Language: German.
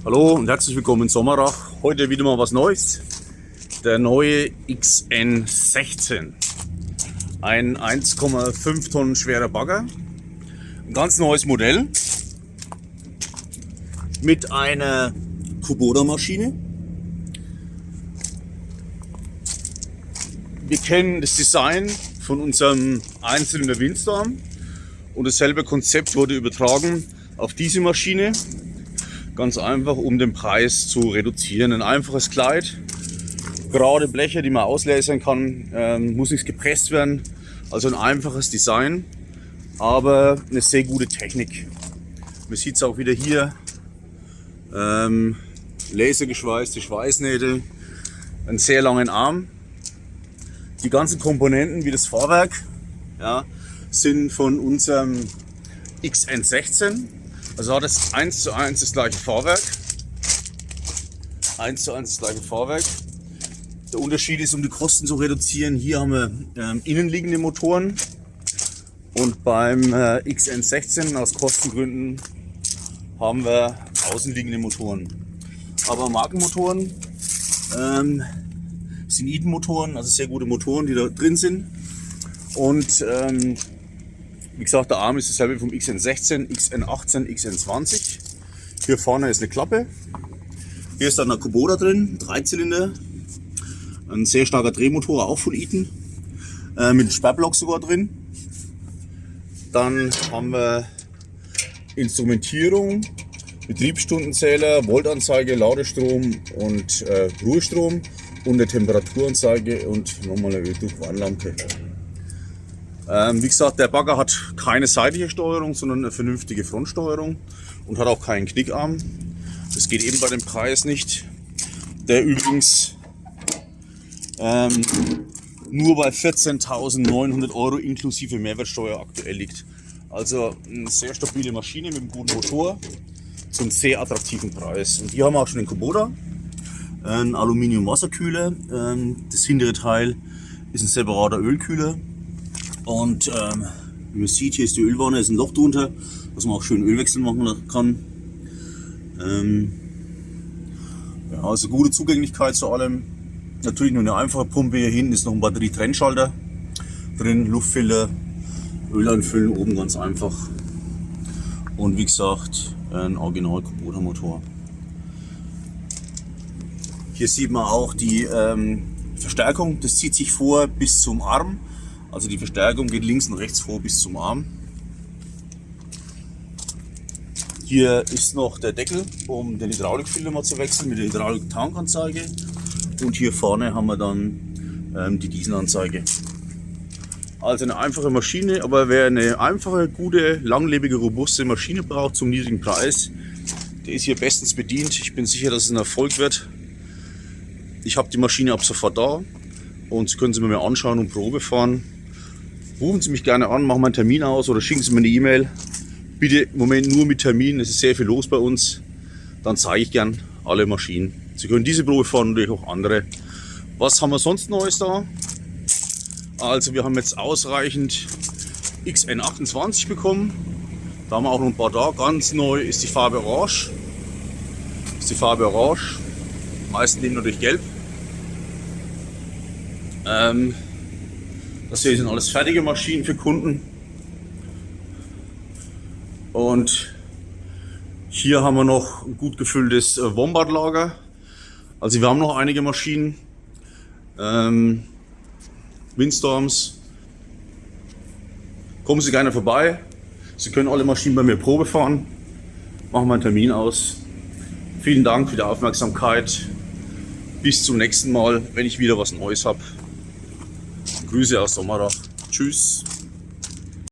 Hallo und herzlich willkommen in Sommerach. Heute wieder mal was Neues. Der neue XN16. Ein 1,5 Tonnen schwerer Bagger. Ein ganz neues Modell. Mit einer Kubota-Maschine. Wir kennen das Design von unserem Einzylinder Windstorm. Und dasselbe Konzept wurde übertragen auf diese Maschine. Ganz einfach, um den Preis zu reduzieren. Ein einfaches Kleid, gerade Bleche, die man auslasern kann, muss nicht gepresst werden. Also ein einfaches Design, aber eine sehr gute Technik. Man sieht es auch wieder hier, lasergeschweißte Schweißnähte, einen sehr langen Arm. Die ganzen Komponenten wie das Fahrwerk, ja, sind von unserem XN16. Also hat es 1:1 das gleiche Fahrwerk. 1:1 das gleiche Fahrwerk. Der Unterschied ist, um die Kosten zu reduzieren, hier haben wir innenliegende Motoren. Und beim XN16 aus Kostengründen haben wir außenliegende Motoren. Aber Markenmotoren sind Eaton-Motoren, also sehr gute Motoren, die da drin sind. Und wie gesagt, der Arm ist dasselbe vom XN16, XN18, XN20. Hier vorne ist eine Klappe. Hier ist dann ein Kubota drin, 3-Zylinder. Ein sehr starker Drehmotor, auch von Eaton. Mit einem Sperrblock sogar drin. Dann haben wir Instrumentierung, Betriebsstundenzähler, Voltanzeige, Ladestrom und Ruhestrom. Und eine Temperaturanzeige und nochmal eine Öldruckwarnlampe. Wie gesagt, der Bagger hat keine seitliche Steuerung, sondern eine vernünftige Frontsteuerung und hat auch keinen Knickarm. Das geht eben bei dem Preis nicht, der übrigens nur bei 14.900 € inklusive Mehrwertsteuer aktuell liegt. Also eine sehr stabile Maschine mit einem guten Motor zum sehr attraktiven Preis. Und hier haben wir auch schon den Kubota, ein Aluminium-Wasserkühler. Das hintere Teil ist ein separater Ölkühler. Und wie man sieht, hier ist die Ölwanne, ist ein Loch drunter, dass man auch schön Ölwechsel machen kann. Ja, also gute Zugänglichkeit zu allem. Natürlich nur eine einfache Pumpe. Hier hinten ist noch ein Batterietrennschalter drin, Luftfilter, Öl einfüllen, oben ganz einfach. Und wie gesagt, ein Original Kubota Motor. Hier sieht man auch die Verstärkung, das zieht sich vor bis zum Arm. Also die Verstärkung geht links und rechts vor bis zum Arm. Hier ist noch der Deckel, um den Hydraulikfilter mal zu wechseln mit der Hydraulik-Tankanzeige. Und hier vorne haben wir dann die Dieselanzeige. Also eine einfache Maschine, aber wer eine einfache, gute, langlebige, robuste Maschine braucht zum niedrigen Preis, der ist hier bestens bedient. Ich bin sicher, dass es ein Erfolg wird. Ich habe die Maschine ab sofort da und Sie können sie mir mal anschauen und Probe fahren. Rufen Sie mich gerne an, machen wir einen Termin aus oder schicken Sie mir eine E-Mail. Bitte im Moment nur mit Termin, es ist sehr viel los bei uns. Dann zeige ich gern alle Maschinen. Sie können diese Probe fahren und natürlich auch andere. Was haben wir sonst Neues da? Also wir haben jetzt ausreichend XN28 bekommen. Da haben wir auch noch ein paar da. Ganz neu ist die Farbe Orange. Die meisten nehmen natürlich Gelb. Das hier sind alles fertige Maschinen für Kunden. Und hier haben wir noch ein gut gefülltes Wombat-Lager. Also wir haben noch einige Maschinen. Windstorms. Kommen Sie gerne vorbei. Sie können alle Maschinen bei mir Probe fahren. Machen wir einen Termin aus. Vielen Dank für die Aufmerksamkeit. Bis zum nächsten Mal, wenn ich wieder was Neues habe. Grüße aus Sommerach. Tschüss.